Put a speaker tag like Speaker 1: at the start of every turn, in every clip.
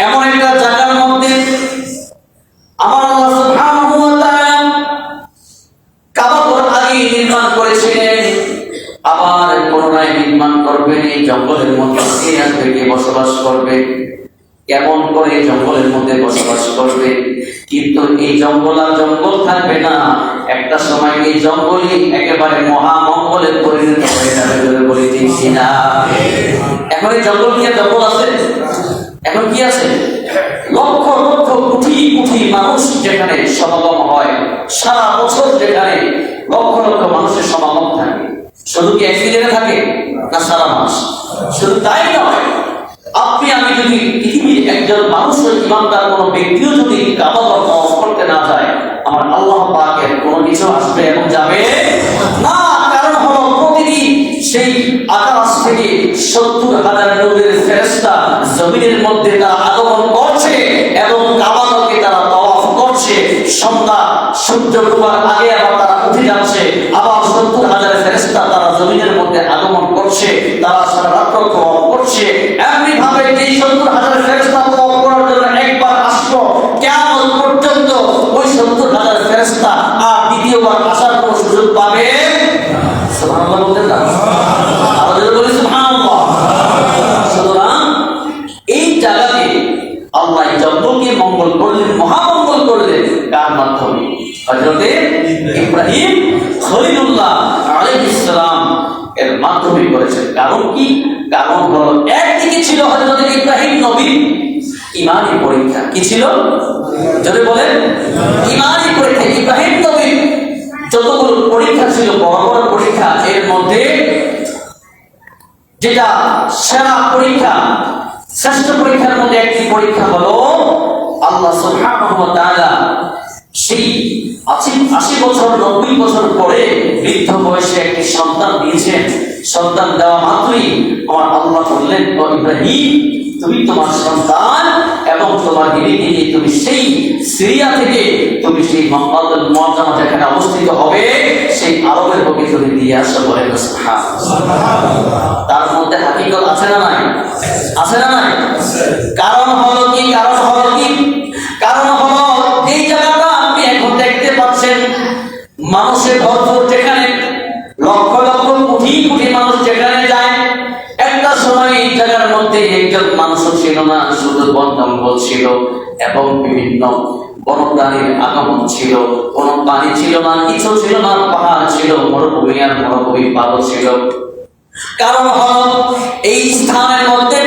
Speaker 1: এমন একটা জায়গার মধ্যে আমার আল্লাহ সুবহানাহু ওয়া তাআলা কাবাতুল আগে নির্মাণ করেছিলেন, আবার পুনরায় নির্মাণ করবেন। এই জঙ্গলের মধ্যে কে আসবে, কে বসবাস করবে, কেমন করে জঙ্গলের মধ্যে বসবাস করবে। কিন্তু এই জঙ্গল আর জঙ্গল থাকবে না, একটা সময় এই জঙ্গলই একেবারে মহামঙ্গলে পরিণত হয়ে যাবে। বলে দিচ্ছি না, এখন এই জঙ্গল কি জঙ্গল আছে? এখন কি আছে? লক্ষ লক্ষ কোটি কোটি মানুষ যেখানে সমাগম হয়, সারা বছর যেখানে লক্ষ লক্ষ মানুষের সমাগম থাকে। শুধু কি একদিনে থাকে না সারা মাস? শুধু তাই নয়, আপনি আমি যদি পৃথিবীর একজন মানুষের ইমানদার কোনো ব্যক্তিও যদি কাবা তওয়াফ করতে না যায়, আমার আল্লাহ পাকের কোনো কিছু আসবে এবং যাবে না। কারণ হলো প্রতিদিন সেই আকাশ থেকে ৭০,০০০ নূরের ফেরেশতা জমিনের মধ্যে তারা আগমন করছে এবং কাবাকে তারা তওয়াফ করছে। সন্ধ্যা সূর্য ডোবার আগে আবার তারা উঠে যাচ্ছে, আবার ৭০,০০০ ফেরেশতা তারা জমিনের মধ্যে আগমন করছে, তারা সারা রাত তওয়াফ করছে। এমনি ভাবে এই ৭০,০০০ ফেরেশতা তওয়াফ করার জন্য একবার আসলো, কিয়ামত পর্যন্ত ওই ৭০,০০০ ফেরেশতা আর দ্বিতীয়বার আসার কোনো সুযোগ পাবে সুবহানাল্লাহ বলতে না? আর যদি বলি সুবহানাল্লাহ। সুতরাং এই জায়গাতে আল্লাহ জঙ্গলকে মঙ্গল করলেন, মহামঙ্গল করলেন কার মাধ্যমে? হযরতে ইব্রাহিম খলিলুল্লাহ আলাইহিস সালাম এর মাধ্যমে করেছেন। কারণ কি? কারণ হলো একদিকে ছিল হযরত ইব্রাহিম নবী ঈমানী পরীক্ষা। কি ছিল? যদি বলেন ঈমানী পরীক্ষা। ইব্রাহিম নবী যতগুলো পরীক্ষা ছিল, বড় বড় পরীক্ষা, এর মধ্যে যেটা সেরা পরীক্ষা, শ্রেষ্ঠ পরীক্ষার মধ্যে একটি পরীক্ষা হলো আল্লাহ সুবহানাহু ওয়া তাআলা সেই ৮০ বছর ৯০ বছর পরে বৃদ্ধ বয়সে একটি সন্তান দিয়েছেন। সন্তান দেওয়া মাত্রই আমার আল্লাহ বললেন, ও ইব্রাহিম, তুমি তোমার সন্তান এবং তোমার বিবিকে তুমি সেই সিরিয়া থেকে তুমি সেই মক্কাতুল মুআজ্জামা যেখানে অবস্থিত হবে সেই আরবের বুকে তুমি দিয়ে আসো। বলেন সুবহানাল্লাহ। তার মধ্যে হাকিকত আছে না নাই? আছে না নাই? কারণ হলো কি? কারণ হলো কি? কারণ হলো এই জায়গাটা আপনি এখন দেখতে পাচ্ছেন মানুষের ভরপুর, যেখানে লক্ষ লক্ষ কোটি কোটি মানুষ যেখানে যায়। একটা সময় এই জায়গার মধ্যে একজন মানুষও ছিল না, শুধু বন জঙ্গল ছিল এবং বিভিন্ন বনপ্রাণীর আগমন ছিল। কোনো পানি ছিল না, কিছু ছিল না, পাহাড় ছিল, মরুভূমি আর মরুভূমি পালও ছিল। কারণ হলো এই স্থানের মধ্যে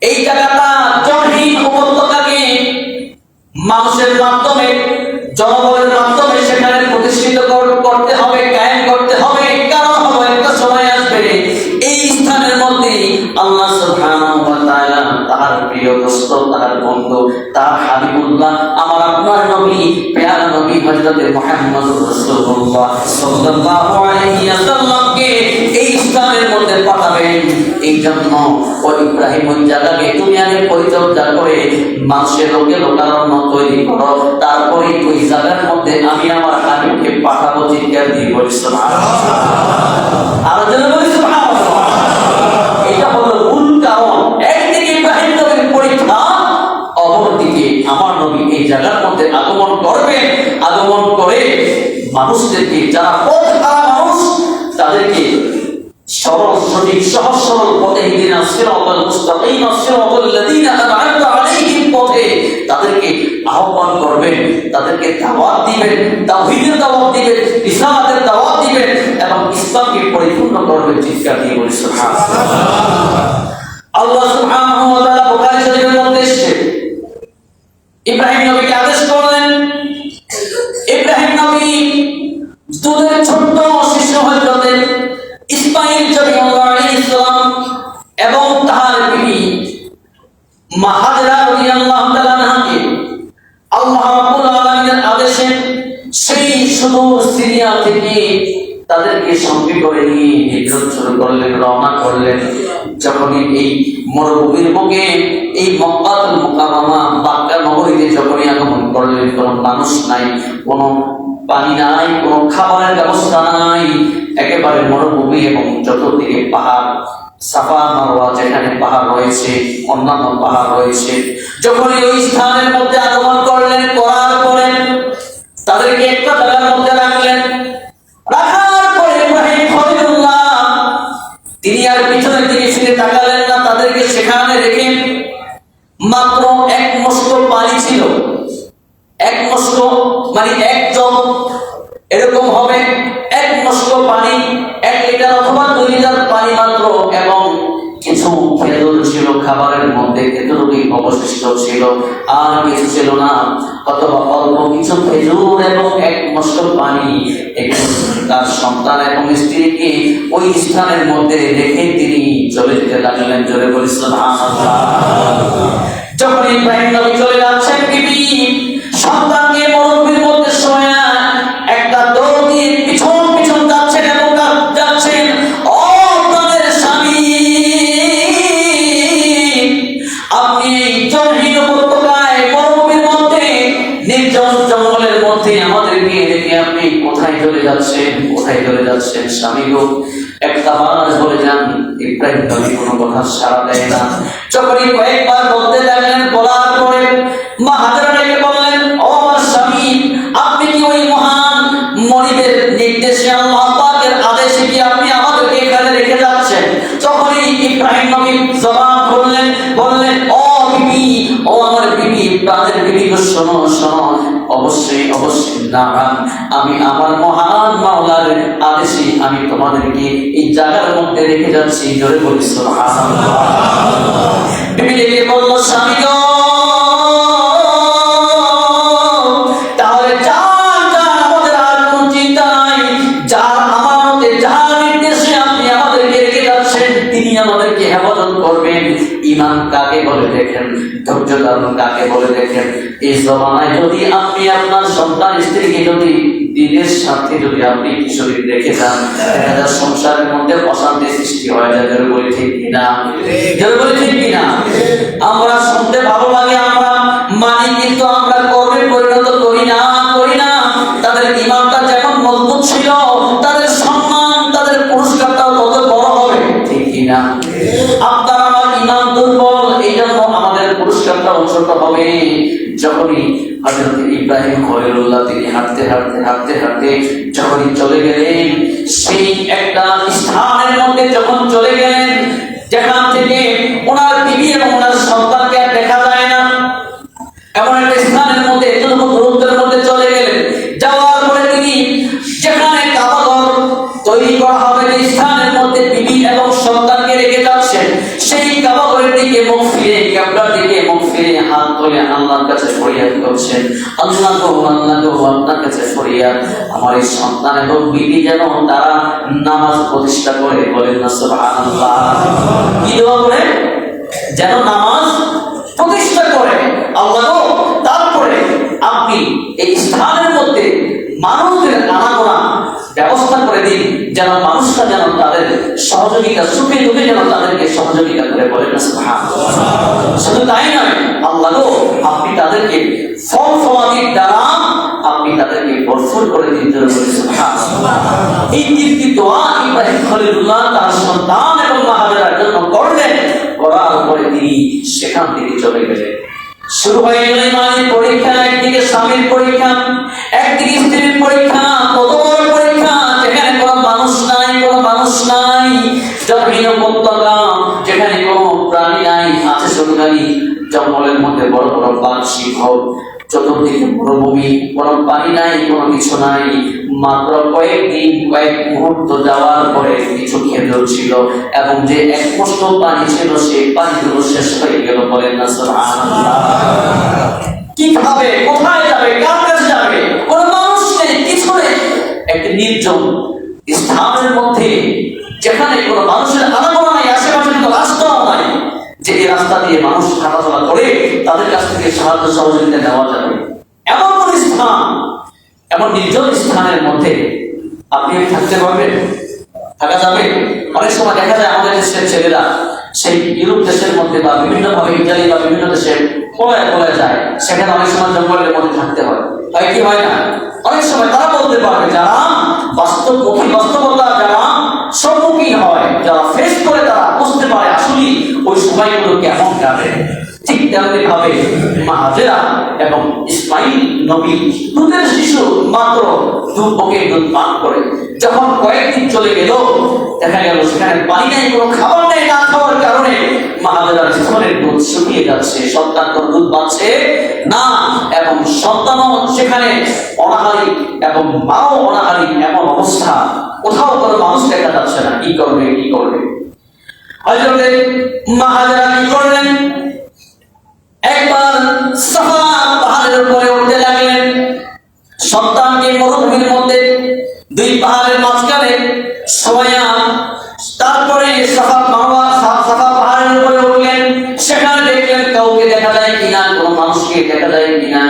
Speaker 1: এই জায়গাটা জনহীন উপত্যকাকে মানুষের মাধ্যমে, জনবলের মাধ্যমে সেখানে প্রতিষ্ঠিত করতে হবে, কায়েম করতে হবে। কারণ হলো একটা সময় আসবে এই স্থানের মধ্যে আল্লাহ সুবহানাহু ওয়া তাআলা তার প্রিয় দোস্ত, তার বন্ধু, তার হাবিবুল্লাহ, আমার আপনার নবী, প্যারা নবী হযরত মুহাম্মদুর রাসূলুল্লাহ সাল্লাল্লাহু আলাইহি ওয়াসাল্লামকে এই স্থানের মধ্যে পাঠাবেন। এই জন্য ও ইব্রাহিম ওই জায়গাকে তুমি আগে পরিচর্যা করে মানুষের লোকে লোকারণ্য তৈরি করো, তারপরে ওই জায়গার মধ্যে আমি আমার হাবিবকে পাঠাবো। চিৎকার দিয়ে বলি সুবহানাল্লাহ। আর যেন বলি সুবহানাল্লাহ। এটা হলো মূল কারণ। একদিকে ইব্রাহিম নবীর পরীক্ষা, অপরদিকে আমার নবী এই জায়গার মধ্যে আগমন করবেন। আগমন করে মানুষদেরকে, যারা পথহারা মানুষ, তাদেরকে সরল সঠিক সহজ সরল পথে, ইহদিনাস সিরাতাল মুস্তাকিম সিরাতাল লাযীনা আন'আমতা আলাইহিম পথে তাদেরকে আহ্বান করবেন, তাদেরকে দাওয়াত দিবেন, তাওহীদের দাওয়াত দিবেন, রিসালাতের দাওয়াত দিবেন এবং ইসলামকে পরিপূর্ণ করবেন। চিৎকার দিয়ে বলি সুবহানাল্লাহ। আল্লাহ সুবহানাহু ওয়া তাআলা বুখারী শরীফের মধ্যে এসেছে, ইব্রাহিম নবীকে আদেশ করলেন। ইব্রাহিম নবী দুধের ছোট্ট শিশু হযরত ইসমাঈল জবিউল্লাহ আলাইহিস সালাম এবং তার বিবি মা হাজরা রাদিয়াল্লাহু তাআলা আনহাকে আল্লাহ রাব্বুল আলামিনের আদেশে সেই সুদূর সিরিয়া থেকে তাদেরকে সঙ্গে করে নিয়ে হিজরত শুরু করলেন, রওনা করলেন। যখনই এই মরুভূমির বুকে এই মক্কাতুল মুকাররমা মক্কা নগরীতে যখনই আগমন করলেন, কোনো মানুষ নাই, কোনো পানি নাই, কোনো খাবারের ব্যবস্থা নাই, একেবারে মরুভূমি এবং চতুর্দিকে পাহাড়। সাফা মারওয়া যেখানে পাহাড় রয়েছে, অন্যান্য পাহাড় রয়েছে, যখন ওই স্থানের মধ্যে আগমন করলেন, করার পরে তাদেরকে একটা জায়গার মধ্যে রাখলেন। রাখার পরে ইব্রাহিম খলিলুল্লাহ তিনি আর পিছনের দিকে ফিরে তাকালেন না, তাদেরকে সেখানে রেখে মাত্র এক মস্ত পানি ছিল, এক মস্ত মানে এক জগ এরকম হবে, এক মস্ত পানি, 1 লিটার অথবা 2 লিটার পানি মাত্র, এবং কিছু খেজুর ছিল খাবারের মধ্যে, এতটুকুই অবশিষ্ট ছিল, আর কিছু ছিল না, অথবা অল্প কিছু খেজুর এবং এক মস্ত পানি। তার সন্তান এবং স্ত্রীকে ওই স্থানের মধ্যে রেখে তিনি চলে যেতে লাগলেন। জোরে বলি সুবহানাল্লাহ। যখন ইব্রাহিম নবী চলে যাচ্ছেন, বিবি সন্তানকে মরুভূমির মধ্যে শোয়া একটা দৌড় দিয়ে পিছন পিছন যাচ্ছেন এবং যাচ্ছেন। ও প্রাণের স্বামী, আপনি এই জনহীন উপত্যকায় মরুভূমির মধ্যে নির্জন জঙ্গলের মধ্যে আমাদেরকে রেখে আপনি কোথায় চলে যাচ্ছেন, কোথায় চলে যাচ্ছেন স্বামী গো? একটা মানুষ বলে যান, ইব্রাহিম নবী কোনো কথা সাড়া দেয় না। যখনই কয়েকবার বলতে লাগলেন, বলার পরে মা হাজেরা ডেকে বললেন, ও আমার স্বামী, আপনি কি ওই মহান মনিবের নির্দেশে, আল্লাহ পাকের আদেশে কি আপনি আমাদেরকে এখানে রেখে যাচ্ছেন? তখনই ইব্রাহিম নবী জবাব করলেন, বললেন, ও বিবি, ও আমার বিবি, প্রাণের বিবি, শোনো শোনো, অবশ্যই অবশ্যই না, আমি আমার মহান মাওলার আদেশে আমি তোমাদেরকে এই জায়গার মধ্যে রেখে যাচ্ছি। জোরে বলি সুবহানাল্লাহ। বিবি ডেকে বলল, স্বামী গো, তাহলে যার যার আমাদের আর কোনো চিন্তা নাই, যার আমানতে, যার নির্দেশে আপনি আমাদেরকে রেখে যাচ্ছেন তিনি আমাদেরকে হেফাজত করবেন। ঈমান কাকে বলে দেখেন, ধৈর্য ধারণ কাকে বলে দেখেন। এই জমানায় যদি আপনি আপনার সন্তান স্ত্রীকে যদি দিনের সাথে যদি আপনি কিশোরী রেখে যান, সংসারের মধ্যে অশান্তি সৃষ্টি হয়ে যায়। যারা বলি ঠিক কিনা, যারা বলি ঠিক কিনা। আমরা শুনতে ভালো লাগে, আমরা মানি, কিন্তু আমরা কর্মে পরিণত করি না, করি না। তাদের ঈমানটা যেমন মজবুত ছিল, তাদের সম্মান, তাদের পুরস্কারটাও তত বড় হবে, ঠিক কিনা। আপনার আমার ঈমান দুর্বল, এই জন্য আমাদের পুরস্কারটাও ছোট হবে। যখনই হযরত ইব্রাহিম খলিলুল্লাহ তিনি হাঁটতে হাঁটতে হাঁটতে হাঁটতে যখনই চলে গেলেন, সেই একটা স্থানের মধ্যে যখন চলে গেলেন, যেখান থেকে ওনার বিবি এবং ওনার সন্তানকে আর দেখা যায় না, এমন একটা স্থানের মধ্যে এতটুকু দূরত্বের মধ্যে চলে গেলেন। যাওয়ার পরে তিনি যেখানে কাবাঘর তৈরি করা হবে, যে স্থানের মধ্যে বিবি এবং সন্তানকে রেখে যাচ্ছেন, সেই কাবাঘরের দিকে মুখ ফিরে, কিবলার দিকে মুখ ফিরে হাত তুলে আল্লাহর কাছে ফরিয়াদ করছেন, আল্লাহ গো, আল্লাহ গো, আপনার কাছে ফরিয়াদ, আমার এই সন্তান এবং বিবি যেন তারা নামাজ প্রতিষ্ঠা করে। বলেন না সুবহানাল্লাহ। কি দোয়া করে? যেন নামাজ প্রতিষ্ঠা করে। আল্লাহ গো, তারপরে আপনি এই স্থানের মধ্যে মানুষদের আনাগোনা ব্যবস্থা করে দিন, যেন মানুষরা যেন তাদের সহযোগিতা, সুখে দুঃখে যেন তাদেরকে সহযোগিতা করে। বলেন না সুবহানাল্লাহ। শুধু তাই নয়, আল্লাহ গো, আপনি তাদেরকে ফল ফলাদির দ্বারা আপনি তাদেরকে ভরপুর করে দিন। বলেন সুবহানাল্লাহ। এই তিনটি দোয়া ইব্রাহিম খলিলুল্লাহ তার সন্তান এবং মা হাজেরার জন্য করলেন। করার পরে তিনি সেখান থেকে চলে গেলেন। শুরু হয়ে গেল ইমানের পরীক্ষা, একদিকে স্বামীর পরীক্ষা, একদিকে স্ত্রীর পরীক্ষা। কত বড় পরীক্ষা, যেখানে কোনো মানুষ নাই, কোনো মানুষ নাই, জনহীন উপত্যকা, যেখানে কোনো প্রাণী নাই, আছে শুধু খালি জঙ্গলের মধ্যে বড় বড় বাঘ, সিংহ, চতুর্দিকে মরুভূমি, কোনো পানি নাই, কোনো কিছু নাই। মাত্র কয়েকদিন, কয়েক মুহূর্ত যাওয়ার পরে কিছু খেজুর ছিল এবং যে এক মুষ্ঠ পানি ছিল, সেই পানিগুলো শেষ হয়ে গেল। বলেন না সুবহানাল্লাহ। কি খাবে, কোথায় যাবে, কার কাছে যাবে? কোনো মানুষ নেই, কিছু নেই। একটি নির্জন স্থানের মধ্যে, যেখানে কোনো মানুষের আনাগোনা নাই, আশেপাশে কোনো রাস্তাও নাই, যে এই রাস্তা দিয়ে মানুষ হাঁটাচলা করে তাদের কাছ থেকে সাহায্য সহযোগিতা নেওয়া যাবে, এমন কোন স্থান, এমন নির্জন স্থানের মধ্যে আপনি থাকতে পারবেন? থাকা যাবে? অনেক সময় দেখা যায় আমাদের দেশের ছেলেরা সেই ইউরোপ দেশের মধ্যে বা বিভিন্ন ভাবে ইতালি বা বিভিন্ন দেশে পলায় যায়, সেখানে অনেক সময় জঙ্গলের মধ্যে থাকতে হয়। হয় কি হয় না? অনেক সময় তারা বলতে পারবে, যারা বাস্তবমুখী, বাস্তবতা যারা সম্মুখীন হয়, যারা ফেস করে, তারা বুঝতে পারে আসলে ওই সময়গুলো কেমন কাটে। ঠিক তেমনি ভাবে মা হাজেরা এবং ইসমাইল নবী দুধের শিশু মাত্র দুধকে দুধ পান করে যখন কয়েকদিন চলে গেল, দেখা গেল সেখানে পানি নেই, কোনো খাবার নেই, না খাওয়ার কারণে মা হাজেরার স্তনের দুধ শুকিয়ে যাচ্ছে, সন্তান তো দুধ পাচ্ছে না এবং সন্তানও সেখানে অনাহারী এবং মাও অনাহারী, এমন অবস্থা কোথাও কোনো মানুষ দেখা যাচ্ছে না। কি করবে কি করবে? হযরতে মা হাজেরা কি করলেন? একবার সাফা পাহাড়ের উপরে উঠতে লাগলেন, সন্তানকে মরুভূমির মধ্যে দুই পাহাড়ের মাঝখানে শোয়া, তারপরে সাফা পাহাড়ের উপরে উঠলেন। সেখানে দেখলেন কাউকে দেখা যায় কিনা, কোনো মানুষকে দেখা যায় কিনা।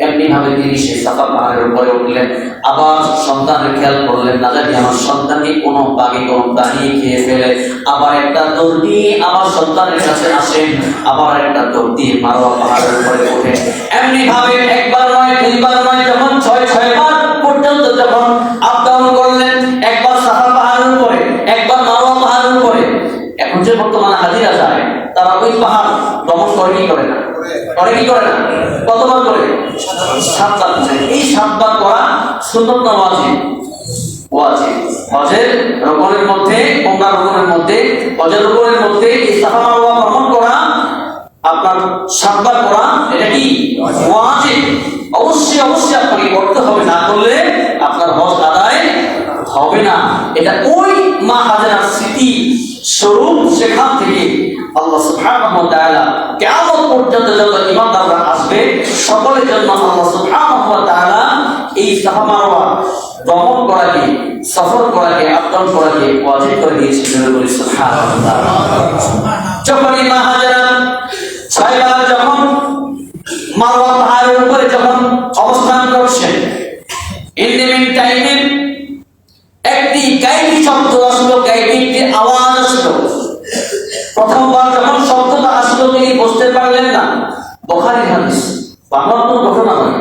Speaker 1: এমনি ভাবে তিনি সেই সাফা পাহাড়ের উপরে উঠলেন, আবার সন্তানের খেয়াল করলেন না জানি আমার সন্তানকে কোনো বাঘে কোনো প্রাণী খেয়ে ফেলে। আবার একটা দৌড় দিয়ে আবার সন্তানের কাছে আসেন, আবার একটা দৌড় দিয়ে মারোয়া পাহাড়ের উপরে ওঠে। এমনি ভাবে একবার নয় দুইবার নয়, যখন ছয় বার পর্যন্ত যখন আপ ডাউন করলেন, একবার সাফা পাহাড়ের উপরে, একবার মারোয়া পাহাড়ের উপরে। এখন যে বর্তমানে হাজিরা যায় তারা ওই পাহাড় ভ্রমণ করে কি করে না? করে কি করে না? কতবার করে? 7 বার। এই 7 বার করা সুন্নাত না ওয়াজিব? ওয়াজিব। হজের রুকনের মধ্যে, উমরার রুকনের মধ্যে, হজের রুকনের মধ্যে এই সাফা মারওয়া ভ্রমণ করা, আপনার 7 বার করা, এটা কি ওয়াজিব? অবশ্যই অবশ্যই আপনাকে করতে হবে, না করলে আপনার হজ আদায় হবে না। এটা ওই মা হাজেরার স্মৃতি স্বরূপ। সেখান থেকে আল্লাহ সুবহানাহু ওয়া তাআলা কিয়ামত পর্যন্ত যত ঈমানদাররা আসবে সকলের জন্য আল্লাহ সুবহানাহু ওয়া তাআলা এই সাফা মারওয়া ভ্রমণ করাকে, সফর করাকে, আপ-ডাউন করাকে ওয়াজিব করে দিয়েছেন। বলি সুবহানাল্লাহ। যখন এই মা হাজেরা 6 বার যখন মারওয়া পাহাড়ের উপরে যখন অবস্থান করছেন, ইন দ্য মিন টাইমে একটি গাইবী শব্দ আসলো, গাইবী একটি আওয়াজ আসলো। প্রথমবার যখন শব্দটা আসলো তিনি বুঝতে পারলেন না। বুখারী হাদিস, বাংলার কোনো ঘটনা নয়,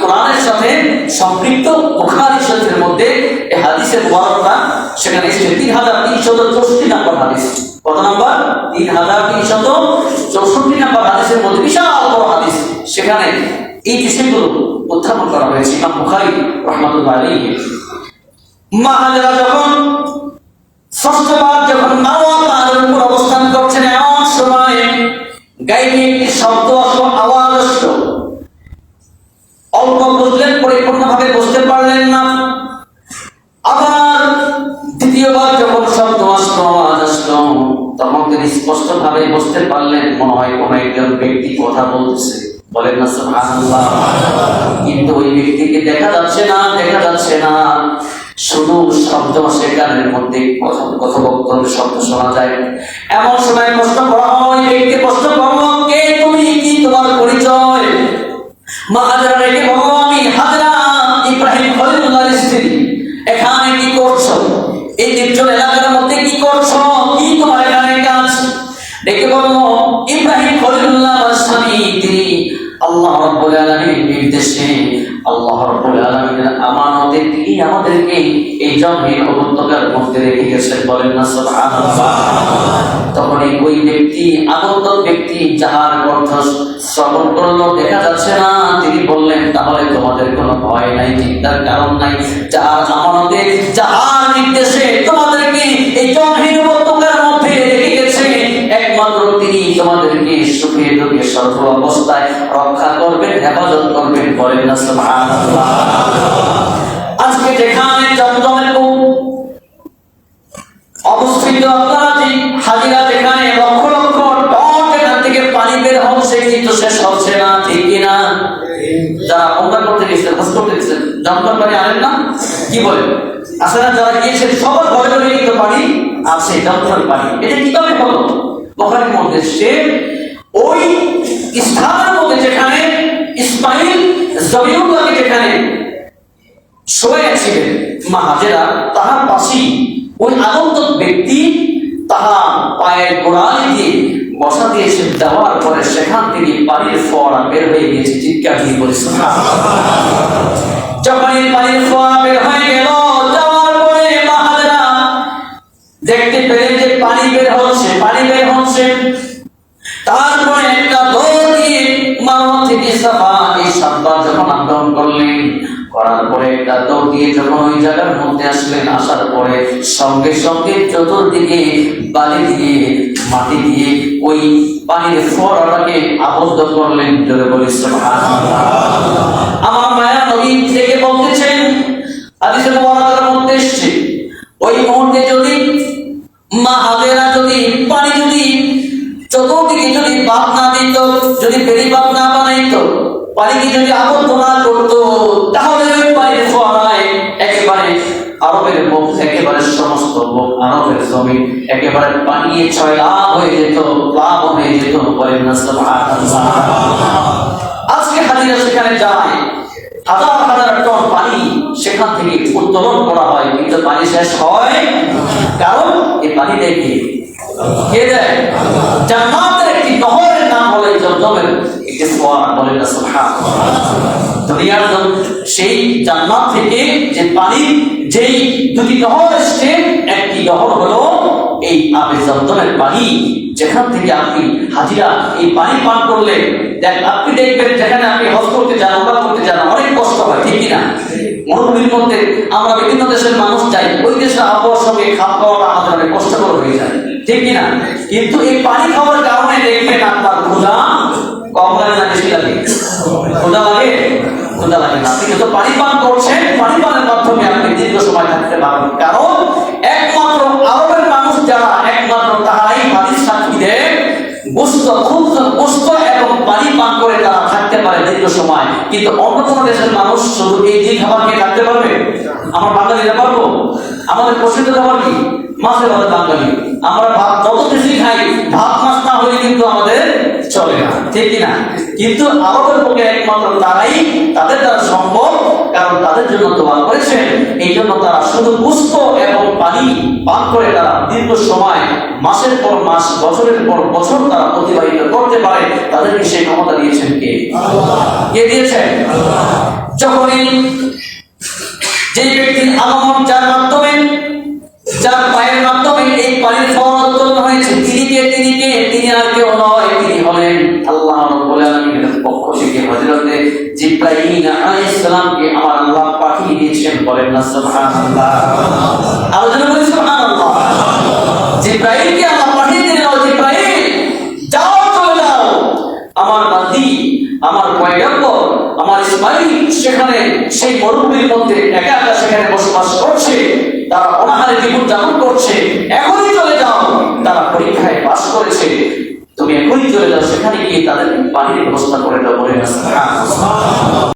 Speaker 1: কোরআনের সাথে সম্পৃক্ত বুখারী শরীফের মধ্যে এই হাদিসের মুবারকটা সেখানে এসেছে। 3364 নম্বর হাদিস। কত নাম্বার? 3364 নম্বর হাদিসের মধ্যে বিশাল বড় হাদিস, সেখানে এই বিষয়গুলো উত্থাপন করা হয়েছে ইমাম বুখারী রাহমাতুল্লাহ আলাইহি। মা হাজেরা যখন 6বার যখন মারওয়া পাহাড়ের উপর অবস্থান করছেন, এমন সময় গাইবী একটি শব্দ আসলো, আওয়াজ আসলো। অল্প বুঝলেন, পরিপূর্ণভাবে বুঝতে পারলেন না। আবার দ্বিতীয়বার যখন শব্দ আসলো, আওয়াজ আসলো, তখন তিনি স্পষ্টভাবে বুঝতে পারলেন মনে হয় কোন একজন ব্যক্তি কথা বলতেছে। বলেন না সুবহানাল্লাহ। কিন্তু ওই ব্যক্তিকে দেখা যাচ্ছে না, দেখা যাচ্ছে না, শুধু শব্দ সেখানের মধ্যে কথোপকথন শব্দ শোনা যায়। এমন সময় প্রশ্ন করা হয়, ব্যক্তি প্রশ্ন করলো, কে তুমি, কি তোমার পরিচয়? মা হাজেরা রেখে বলল, আমি হাজেরা, ইব্রাহিম খলিলুল্লাহর স্ত্রী। এখানে কি করছো? এই নির্জন এলাকার মধ্যে কি করছো? কি তোমার এখানে কাজ? ডেকে বলল, ইব্রাহিম খলিলুল্লাহ আমার স্বামী, তিনি আল্লাহ রাব্বুল আলামিনের নির্দেশে, আল্লাহ রাব্বুল আলামিনের আমানতে তিনি আমাদেরকে এই জমিন উপত্যকার মধ্যে রেখে গেছেন। বলেন না সুবহানাল্লাহ। তখন ওই ব্যক্তি, আগন্তুক ব্যক্তি যাহার কণ্ঠ শ্রবণ করলো, দেখা যাচ্ছে না, তিনি বললেন, তাহলে তোমাদের কোনো ভয় নাই, চিন্তার কারণ নাই। যার আমানতে, যাহার নির্দেশে তোমাদেরকে এই জমিন উপত্যকার মধ্যে রেখে গেছে, একমাত্র তিনি তোমাদেরকে সুখে দুঃখে সর্ব অবস্থায় রক্ষা করবেন, হেফাজত করবেন। বলেন না সুবহানাল্লাহ। আজকে যেখানে জমজমের অবস্থিত, আপনারা যে হাজিরা যেখানে লক্ষ লক্ষ টন এখান থেকে পানি বের হচ্ছে, কিন্তু শেষ হচ্ছে না, ঠিক কিনা? যারা ওমরা করতে গেছেন, হজ করতে গেছেন, জমজম পানি আনেন না? কি বলেন? আসলে যারা গিয়েছেন সবার ঘরে ঘরে কিন্তু পানি আছে, জমজমের পানি। এটা কিভাবে হলো? বুখারীর মধ্যে সে ওই স্থানের মধ্যে যেখানে ইসমাইল জবিউল্লাহকে যেখানে শোয়াইছিলেন মা হাজেরা, তাহার পাশেই ওই আগন্তুক ব্যক্তি তাহা পায়ের গোড়ালি দিয়ে বসা দিয়েছে। দেওয়ার পরে সেখান থেকে পানির ফোয়ারা বের হয়ে গিয়েছে। চিৎকার দিয়ে বলে সুবহানাল্লাহ। যখন এই পানির ফোয়ারা বের হয়ে গেল, যাওয়ার পরে মা হাজেরা দেখতে পেলেন যে পানি বের হচ্ছে তারপরে একটা দৌড় দিয়ে মারওয়া থেকে সাফা এই সাতবার যখন আক্রমণ করলেন, করার পরে একটা দৌড় দিয়ে যখন ওই জায়গার মধ্যে আসলেন, আসার পরে সঙ্গে সঙ্গে চতুর্দিকে বালি দিয়ে মাটি দিয়ে ওই পানির ফোয়ারাটাকে আবদ্ধ করলেন। জোরে বলি সুবহানাল্লাহ। আমার মায়া নবী থেকে বলতেছেন, হাদিসে মুবারকার মধ্যে এসেছে, ওই মুহূর্তে যদি মা হাজেরা যদি পানি যদি চতুর্দিকে যদি বাদ না দিত, যদি বেড়িবাঁধ না বানাইতো, পানিকে যদি আবদ্ধ না করতো, তাহলে ওই পানির ফোয়ারায় একেবারে আরবের বুক, একেবারে সমস্ত বুক, আরবের জমি একেবারে পানিয়ে ছয়লাভ হয়ে যেত, লাভ হয়ে যেত। বলেন না সুবহানাল্লাহ। আজকে হাজিরা সেখানে যায়, হাজার হাজার টন পানি সেখান থেকে উত্তোলন করা হয়, কিন্তু পানি শেষ হয়, কারণ এই পানি দেখে কে দেয়? জান্নাতের একটি নহরের নাম হলো জমজমের একটি ফোয়ারা। বলেন না সুবহানাল্লাহ। দুনিয়ার সেই জান্নাত থেকে যে পানি, যেই দুটি নহর এসছে, একটি নহর হলো এই আবে জমজমের পানি, যেখান থেকে আপনি হাজিরা এই পানি পান করলে আপনি দেখবেন, যেখানে আপনি হজ করতে যান, ওমরা করতে যান, অনেক কষ্ট হয়, ঠিক কিনা? মরুভূমির মধ্যে আমরা বিভিন্ন দেশের মানুষ যাই, ওই দেশের আবহাওয়ার সঙ্গে খাপ খাওয়াটা আমাদের অনেক কষ্টকর হয়ে যায়, ঠিক কিনা? কিন্তু এই পানি খাওয়ার কারণে দেখবেন আপনার ক্ষুধা কম লাগে না বেশি লাগে? ক্ষুধা লাগে? ক্ষুধা লাগে না। আপনি যত পানি পান করছেন, পানি পানের মাধ্যমে আপনি দীর্ঘ সময় থাকতে পারবেন, কারণ একমাত্র আরবের মানুষ যারা, একমাত্র তারাই হাদিস সাক্ষী দেয়, গোশত এবং পানি পান করে তারা থাকতে পারে দীর্ঘ সময়। কিন্তু অন্য কোন দেশের মানুষ শুধু এই দুই খাবার খেয়ে থাকতে পারবে? আমরা বাঙালিরা পারবো? আমাদের প্রসিদ্ধ খাবার কি? মাছের ভাত। বাঙালি আমরা ভাত যত বেশি খাই, ভাত মাছ না হলে কিন্তু আমাদের চলে না, ঠিক কিনা? কিন্তু আরবের পক্ষে একমাত্র তারাই, তাদের দ্বারা সম্ভব, কারণ তাদের জন্য দোয়া করেছেন, এই জন্য তারা শুধু গোশত এবং পানি পান করে তারা দীর্ঘ সময়, মাসের পর মাস, বছরের পর বছর তারা অতিবাহিত করতে পারে। তাদেরকে সেই ক্ষমতা দিয়েছেন কে? কে দিয়েছেন? যখনই যে ব্যক্তির আগমন, যার মাধ্যমে, যার পায়ের মাধ্যমে এই পানির ফোয়ারা উত্তোলন হয়েছে, তিনি আর কেউ নয়, তিনি হলেন আল্লাহ রাব্বুল আলামিনের পক্ষ থেকে হযরতে জিবরাইল আলাইহিস সালামকে আমার আল্লাহ পাঠিয়ে দিয়েছেন। বলেন না সুবহানাল্লাহ। আলোচনা করি সুবহানাল্লাহ। জিবরাইলকে আল্লাহ পাঠিয়ে দিলেন, ও জিবরাইল যাও, চলে যাও, আমার বান্দী, আমার পয়গম্বর, আমার ইসমাঈল সেখানে সেই মরুভূমির মধ্যে একা একা সেখানে বসবাস করছে, তারা অনাহারে জীবন যাপন করছে, এখনই চলে যাও, তারা পরীক্ষায় পাস করেছে, তুমি এখনই চলে যাও, সেখানে গিয়ে তাদের পানির ব্যবস্থা করে দাও। বলে না সুবহানাল্লাহ।